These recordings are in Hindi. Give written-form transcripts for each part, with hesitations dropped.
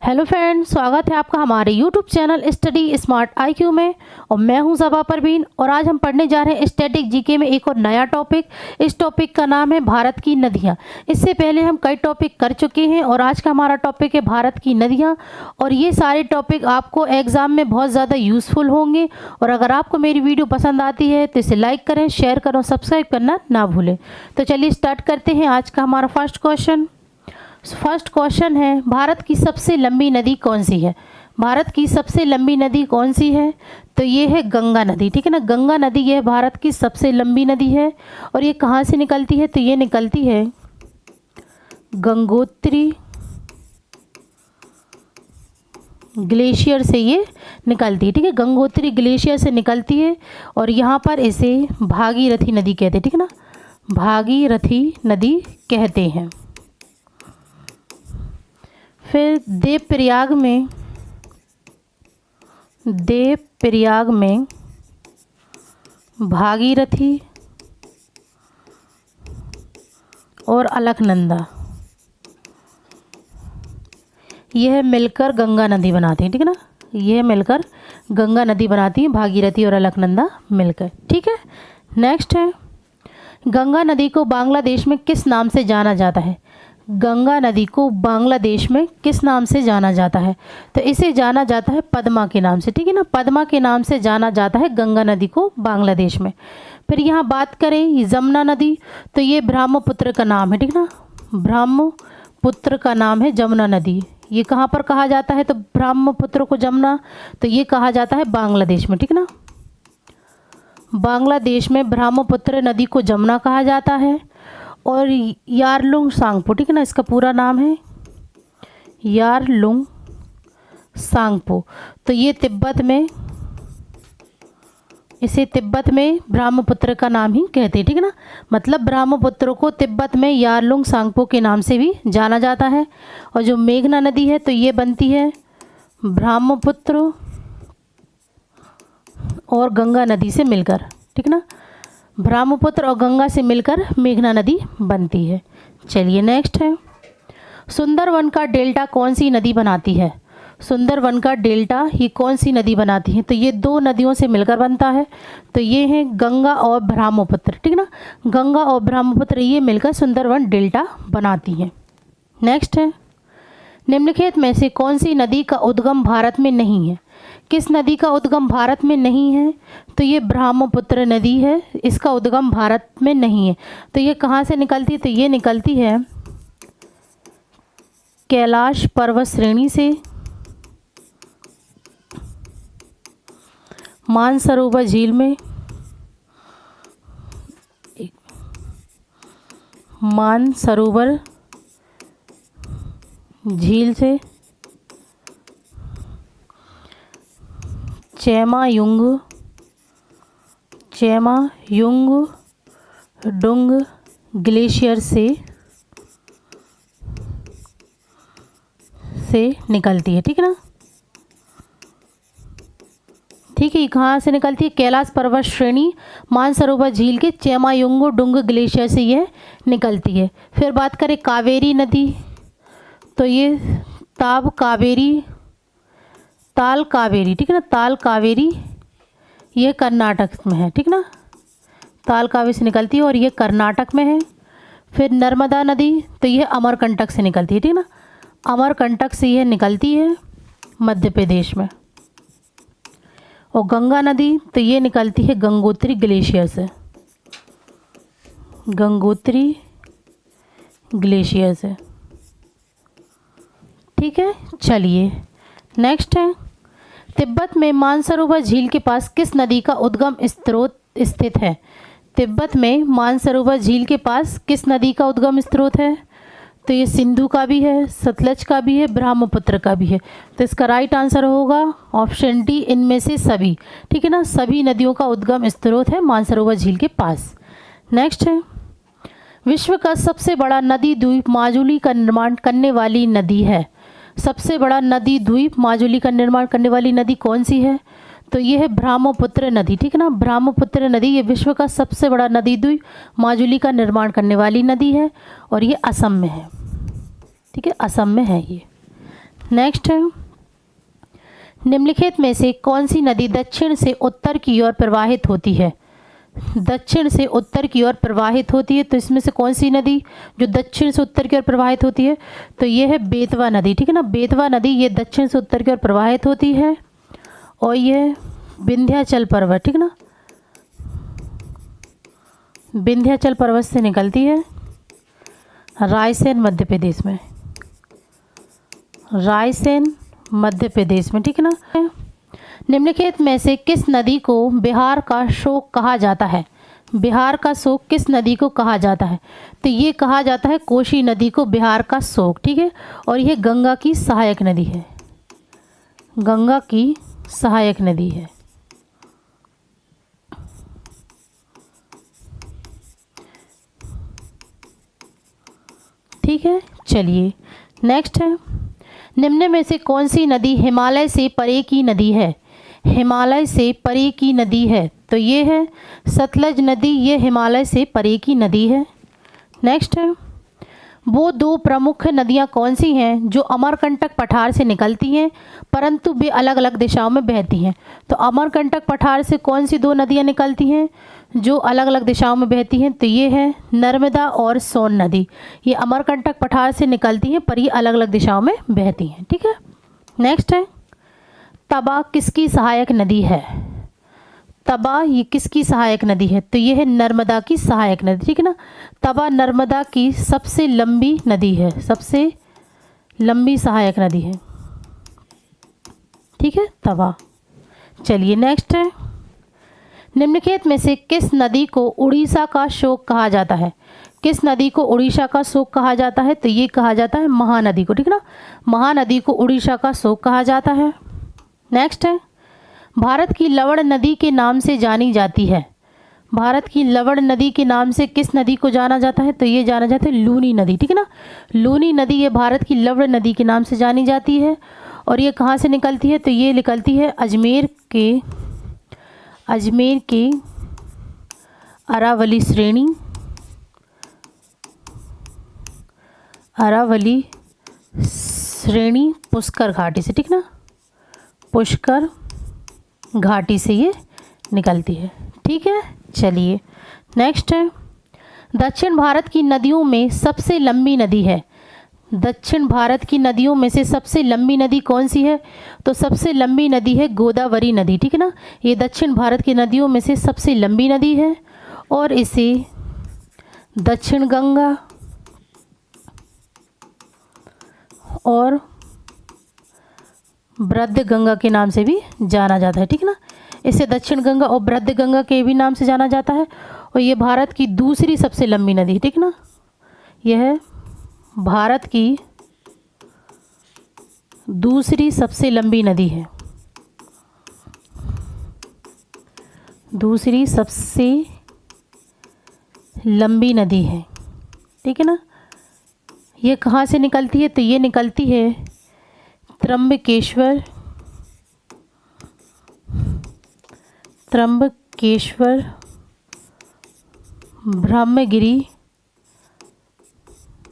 हेलो फ्रेंड्स, स्वागत है आपका हमारे YouTube channel study smart IQ में। और मैं हूं ज़बा परवीन और आज हम पढ़ने जा रहे हैं स्टैटिक जीके में एक और नया टॉपिक। इस टॉपिक का नाम है भारत की नदियां। इससे पहले हम कई टॉपिक कर चुके हैं और आज का हमारा टॉपिक है भारत की नदियां। और ये सारे टॉपिक आपको एग्ज़ाम में बहुत ज़्यादा यूज़फुल होंगे। और अगर आपको मेरी वीडियो पसंद आती है तो इसे लाइक करें, शेयर करें, सब्सक्राइब करना ना भूलें। तो चलिए स्टार्ट करते हैं आज का हमारा फर्स्ट क्वेश्चन। फर्स्ट क्वेश्चन है, भारत की सबसे लंबी नदी कौन सी है? भारत की सबसे लंबी नदी कौन सी है? तो ये है गंगा नदी। ठीक है ना, गंगा नदी ये भारत की सबसे लंबी नदी है। और ये कहाँ से निकलती है? तो ये निकलती है गंगोत्री ग्लेशियर से ये निकलती है। ठीक है, गंगोत्री ग्लेशियर से निकलती है और यहाँ पर इसे भागीरथी नदी कहते हैं। ठीक है ना, भागीरथी नदी कहते हैं। फिर देवप्रयाग में भागीरथी और अलकनंदा यह मिलकर गंगा नदी बनाती हैं। ठीक है ना, यह मिलकर गंगा नदी बनाती हैं, भागीरथी और अलकनंदा मिलकर। ठीक है, नेक्स्ट है, गंगा नदी को बांग्लादेश में किस नाम से जाना जाता है? गंगा नदी को बांग्लादेश में किस नाम से जाना जाता है? तो इसे जाना जाता है पद्मा के नाम से। ठीक है ना, पद्मा के नाम से जाना जाता है गंगा नदी को बांग्लादेश में। फिर यहाँ बात करें यमुना नदी, तो ये ब्रह्मपुत्र का नाम है। ठीक है ना, ब्रह्मपुत्र का नाम है यमुना नदी। ये कहाँ पर कहा जाता है? तो ब्रह्मपुत्र को यमुना, तो ये कहा जाता है बांग्लादेश में। ठीक है ना, बांग्लादेश में ब्रह्मपुत्र नदी को यमुना कहा जाता है। और यारलुंग सांगपो, ठीक है ना, इसका पूरा नाम है यारलुंग सांगपो। तो ये इसे तिब्बत में ब्रह्मपुत्र का नाम ही कहते हैं। ठीक है ना, मतलब ब्रह्मपुत्र को तिब्बत में यारलुंग सांगपो के नाम से भी जाना जाता है। और जो मेघना नदी है तो ये बनती है ब्रह्मपुत्र और गंगा नदी से मिलकर। ठीक है ना, ब्रह्मपुत्र और गंगा से मिलकर मेघना नदी बनती है। चलिए नेक्स्ट है, सुंदरवन का डेल्टा कौन सी नदी बनाती है? सुंदरवन का डेल्टा ये कौन सी नदी बनाती है? तो ये दो नदियों से मिलकर बनता है। तो ये है गंगा और ब्रह्मपुत्र। ठीक है ना, गंगा और ब्रह्मपुत्र ये मिलकर सुंदरवन डेल्टा बनाती हैं। नेक्स्ट है, निम्नलिखित में से कौन सी नदी का उद्गम भारत में नहीं है? किस नदी का उद्गम भारत में नहीं है? तो ये ब्रह्मपुत्र नदी है, इसका उद्गम भारत में नहीं है। तो ये कहाँ से निकलती है? तो ये निकलती है कैलाश पर्वत श्रेणी से, मानसरोवर झील में, मानसरोवर झील से, चेमायुंगडुंग ग्लेशियर से निकलती है। ठीक है ना, ठीक है, कहाँ से निकलती है? कैलाश पर्वत श्रेणी, मानसरोवर झील के चेमायुंगडुंग ग्लेशियर से यह निकलती है। फिर बात करें कावेरी नदी, तो ये ताल कावेरी, ठीक है ना, ताल कावेरी ये कर्नाटक में है। ठीक ना, ताल कावेरी से निकलती है और ये कर्नाटक में है। फिर नर्मदा नदी, तो यह अमरकंटक से निकलती है। ठीक ना, अमरकंटक से यह निकलती है मध्य प्रदेश में। और गंगा नदी, तो ये निकलती है गंगोत्री ग्लेशियर से, गंगोत्री ग्लेशियर से। ठीक है, चलिए नेक्स्ट है, तिब्बत में मानसरोवर झील के पास किस नदी का उद्गम स्रोत स्थित है? तिब्बत में मानसरोवर झील के पास किस नदी का उद्गम स्रोत है? तो ये सिंधु का भी है, सतलज का भी है, ब्रह्मपुत्र का भी है। तो इसका राइट आंसर होगा ऑप्शन डी, इनमें से सभी। ठीक है ना, सभी नदियों का उद्गम स्रोत है मानसरोवर झील के पास। नेक्स्ट है, विश्व का सबसे बड़ा नदी द्वीप माजुली का निर्माण करने वाली नदी है। सबसे बड़ा नदी द्वीप माजुली का निर्माण करने वाली नदी कौन सी है? तो ये है ब्रह्मपुत्र नदी। ठीक है ना, ब्रह्मपुत्र नदी ये विश्व का सबसे बड़ा नदी द्वीप माजुली का निर्माण करने वाली नदी है और ये असम में है। ठीक है, असम में है ये। नेक्स्ट है, निम्नलिखित में से कौन सी नदी दक्षिण से उत्तर की ओर प्रवाहित होती है? दक्षिण से उत्तर की ओर प्रवाहित होती है, तो इसमें से कौन सी नदी जो दक्षिण से उत्तर की ओर प्रवाहित होती है? तो ये है बेतवा नदी, ठीक है ना। बेतवा नदी ये दक्षिण से उत्तर की ओर प्रवाहित होती है और ये विंध्याचल पर्वत, ठीक है ना, विंध्याचल पर्वत से निकलती है रायसेन मध्य प्रदेश में, रायसेन मध्य प्रदेश में, ठीक है ना। निम्नलिखित में से किस नदी को बिहार का शोक कहा जाता है? बिहार का शोक किस नदी को कहा जाता है? तो ये कहा जाता है कोसी नदी को बिहार का शोक, ठीक है। और यह गंगा की सहायक नदी है, गंगा की सहायक नदी है। ठीक है, चलिए नेक्स्ट है, निम्न में से कौन सी नदी हिमालय से परे की नदी है? हिमालय से परे की नदी है, तो ये है सतलज नदी, ये हिमालय से परे की नदी है। नेक्स्ट है, वो दो प्रमुख नदियां कौन सी हैं जो अमरकंटक पठार से निकलती हैं परंतु वे अलग अलग दिशाओं में बहती हैं? तो अमरकंटक पठार से कौन सी दो नदियां निकलती हैं जो अलग अलग दिशाओं में बहती हैं? तो ये है नर्मदा और सोन नदी, ये अमरकंटक पठार से निकलती हैं पर ये अलग अलग दिशाओं में बहती हैं, ठीक है। नेक्स्ट है, तबा किसकी सहायक नदी है? तबा ये किसकी सहायक नदी है? तो ये है नर्मदा की सहायक नदी, ठीक है ना। तबा नर्मदा की सबसे लंबी नदी है, सबसे लंबी सहायक नदी है, ठीक है, तबा। चलिए नेक्स्ट है, निम्नलिखित में से किस नदी को उड़ीसा का शोक कहा जाता है? किस नदी को उड़ीसा का शोक कहा जाता है? तो ये कहा जाता है महानदी को, ठीक है ना, महानदी को उड़ीसा का शोक कहा जाता है। नेक्स्ट है, भारत की लवण नदी के नाम से जानी जाती है। भारत की लवण नदी के नाम से किस नदी को जाना जाता है? तो ये जाना जाता है लूनी नदी, ठीक है ना। लूनी नदी ये भारत की लवण नदी के नाम से जानी जाती है और ये कहाँ से निकलती है? तो ये निकलती है अजमेर के अरावली श्रेणी, अरावली श्रेणी पुष्कर घाटी से, ठीक ना, पुष्कर घाटी से ये निकलती है, ठीक है। चलिए नेक्स्ट है, दक्षिण भारत की नदियों में सबसे लंबी नदी है। दक्षिण भारत की नदियों में से सबसे लंबी नदी कौन सी है? तो सबसे लंबी नदी है गोदावरी नदी, ठीक है ना। ये दक्षिण भारत की नदियों में से सबसे लंबी नदी है और इसे दक्षिण गंगा और वृद्ध गंगा के नाम से भी जाना जाता है, ठीक है ना। इसे दक्षिण गंगा और वृद्ध गंगा के भी नाम से जाना जाता है और ये भारत की दूसरी सबसे लंबी नदी है, ठीक है ना। यह है भारत की दूसरी सबसे लंबी नदी है, दूसरी सबसे लंबी नदी है, ठीक है ना। ये कहाँ से निकलती है? तो ये निकलती है त्र्यंबकेश्वर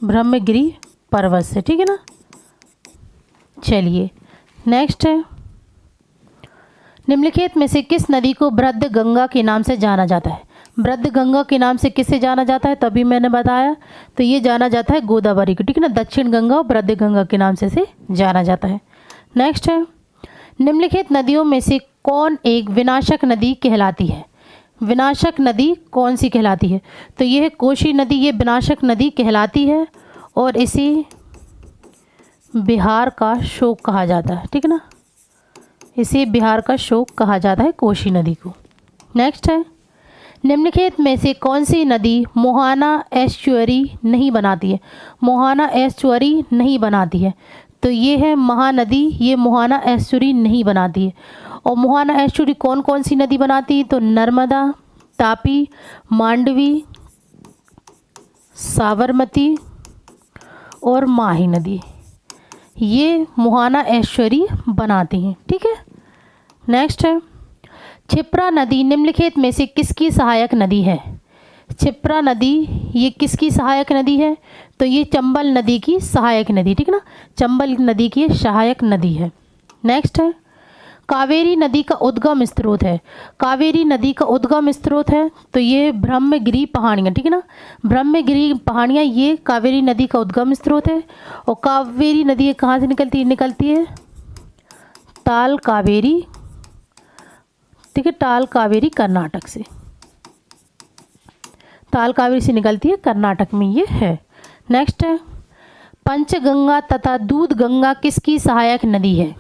ब्रह्मगिरी पर्वत से, ठीक है ना। चलिए नेक्स्ट है, निम्नलिखित में से किस नदी को वृद्ध गंगा के नाम से जाना जाता है? वृद्ध गंगा के नाम से किसे जाना जाता है? तभी मैंने बताया, तो ये जाना जाता है गोदावरी को, ठीक है ना। दक्षिण गंगा और वृद्ध गंगा के नाम से जाना जाता है। नेक्स्ट है, निम्नलिखित नदियों में से कौन एक विनाशक नदी कहलाती है? विनाशक नदी कौन सी कहलाती है? तो ये है कोसी नदी, ये विनाशक नदी कहलाती है और इसे बिहार का शोक कहा जाता है, ठीक है ना। इसे बिहार का शोक कहा जाता है कोसी नदी को। नेक्स्ट है, निम्नलिखित में से कौन सी नदी मोहाना एस्चुअरी नहीं बनाती है? मोहाना एस्चुअरी नहीं बनाती है, तो ये है महानदी, ये मोहाना एस्चुअरी नहीं बनाती है। और मोहाना एस्चुअरी कौन कौन सी नदी बनाती है? तो नर्मदा, तापी, मांडवी, साबरमती और माही नदी, ये मोहाना एस्चुअरी बनाती हैं, ठीक है। नेक्स्ट है, क्षिप्रा नदी निम्नलिखित में से किसकी सहायक नदी है? क्षिप्रा नदी ये किसकी सहायक नदी है? तो ये चंबल नदी की सहायक नदी, ठीक है ना, चंबल नदी की सहायक नदी है। नेक्स्ट है कावेरी नदी का उद्गम स्रोत है। कावेरी नदी का उद्गम स्रोत है तो ये ब्रह्मगिरी पहाड़ियाँ, ठीक है ना, ब्रह्मगिरी पहाड़ियाँ ये कावेरी नदी का उद्गम स्रोत है। और कावेरी नदी कहाँ से निकलती है? निकलती है ताल कावेरी, ठीक है, ताल कावेरी कर्नाटक से, ताल कावेरी से निकलती है, कर्नाटक में ये है। नेक्स्ट है पंचगंगा तथा दूध गंगा किसकी सहायक नदी है?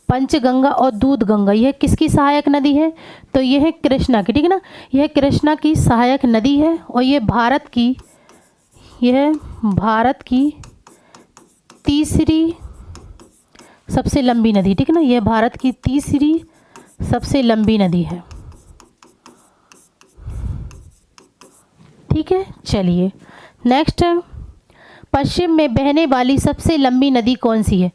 पंचगंगा और दूध गंगा यह किसकी सहायक नदी है? तो यह है कृष्णा की, ठीक है ना, यह कृष्णा की सहायक नदी है। और यह भारत की तीसरी सबसे लंबी नदी, ठीक है ना, यह भारत की तीसरी सबसे लंबी नदी है। ठीक है, चलिए नेक्स्ट है पश्चिम में बहने वाली सबसे लंबी नदी कौन सी है?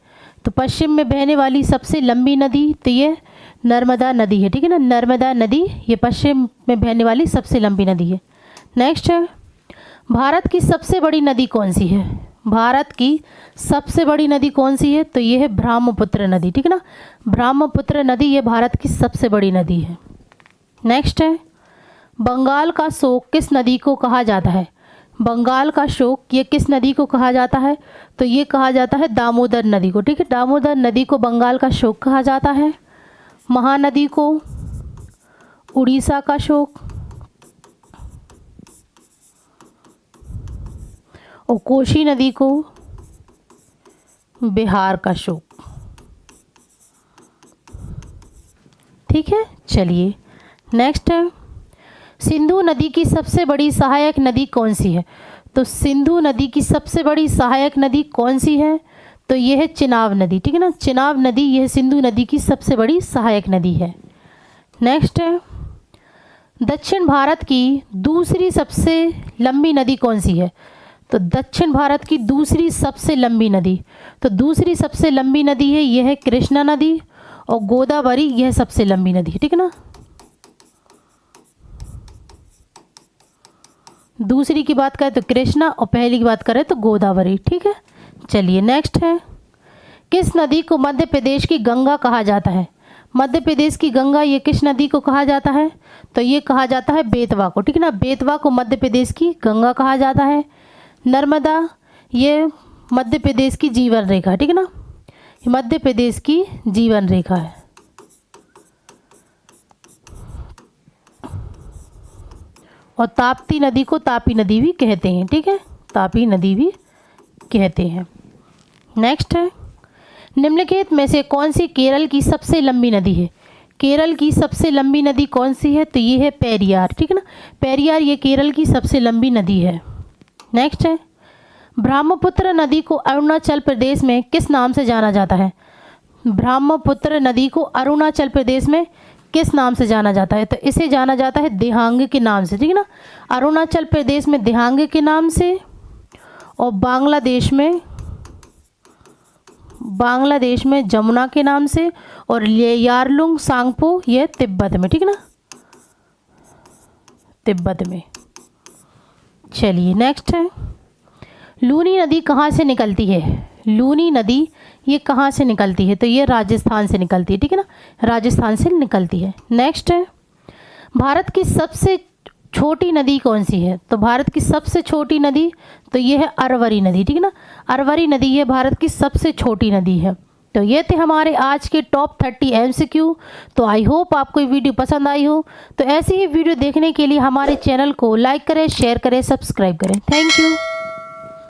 तो पश्चिम में बहने वाली सबसे लंबी नदी तो ये नर्मदा नदी है, ठीक है ना, नर्मदा नदी ये पश्चिम में बहने वाली सबसे लंबी नदी है। नेक्स्ट है भारत की सबसे बड़ी नदी कौन सी है? भारत की सबसे बड़ी नदी कौन सी है? तो ये है ब्रह्मपुत्र नदी, ठीक है ना, ब्रह्मपुत्र नदी ये भारत की सबसे बड़ी नदी है। नेक्स्ट है बंगाल का शोक किस नदी को कहा जाता है? बंगाल का शोक ये किस नदी को कहा जाता है? तो ये कहा जाता है दामोदर नदी को, ठीक है, दामोदर नदी को बंगाल का शोक कहा जाता है। महानदी को उड़ीसा का शोक और कोसी नदी को बिहार का शोक। ठीक है, चलिए नेक्स्ट है सिंधु नदी की सबसे बड़ी सहायक नदी कौन सी है? तो सिंधु नदी की सबसे बड़ी सहायक नदी कौन सी है? तो यह है चिनाब नदी, ठीक है ना, चिनाब नदी यह सिंधु नदी की सबसे बड़ी सहायक नदी है। नेक्स्ट है दक्षिण भारत की दूसरी सबसे लंबी नदी कौन सी है? तो दक्षिण भारत की दूसरी सबसे लंबी नदी, तो दूसरी सबसे लंबी नदी है यह है कृष्णा नदी और गोदावरी यह सबसे लंबी नदी है, ठीक है ना, दूसरी की बात करें तो कृष्णा और पहली की बात करें तो गोदावरी। ठीक है, चलिए नेक्स्ट है किस नदी को मध्य प्रदेश की गंगा कहा जाता है? मध्य प्रदेश की गंगा ये किस नदी को कहा जाता है? तो ये कहा जाता है बेतवा को, ठीक है ना, बेतवा को मध्य प्रदेश की गंगा कहा जाता है। नर्मदा ये मध्य प्रदेश की जीवन रेखा, ठीक है ना, मध्य प्रदेश की जीवन रेखा है। और ताप्ती नदी को तापी नदी भी कहते हैं, ठीक है, तापी नदी भी कहते हैं। नेक्स्ट है निम्नलिखित में से कौन सी केरल की सबसे लंबी नदी है? केरल की सबसे लंबी नदी कौन सी है? तो ये है पेरियार, ठीक है ना, पेरियार ये केरल की सबसे लंबी नदी है। नेक्स्ट है ब्रह्मपुत्र नदी को अरुणाचल प्रदेश में किस नाम से जाना जाता है? ब्रह्मपुत्र नदी को अरुणाचल प्रदेश में किस नाम से जाना जाता है? तो इसे जाना जाता है दिहांग के नाम से, ठीक है ना, अरुणाचल प्रदेश में दिहांग के नाम से और बांग्लादेश में जमुना के नाम से और यारलुंग सांगपो ये तिब्बत में, ठीक है ना, तिब्बत में। चलिए नेक्स्ट है लूनी नदी कहाँ से निकलती है? लूनी नदी ये कहाँ से निकलती है? तो ये राजस्थान से निकलती है, ठीक है ना, राजस्थान से निकलती है। नेक्स्ट है भारत की सबसे छोटी नदी कौन सी है? तो भारत की सबसे छोटी नदी तो ये है अरवरी नदी, ठीक है ना, अरवरी नदी ये भारत की सबसे छोटी नदी है। तो ये थे हमारे आज के टॉप 30 MCQ। तो आई होप आपको ये वीडियो पसंद आई हो। तो ऐसी ही वीडियो देखने के लिए हमारे चैनल को लाइक करें, शेयर करें, सब्सक्राइब करें। Thank you.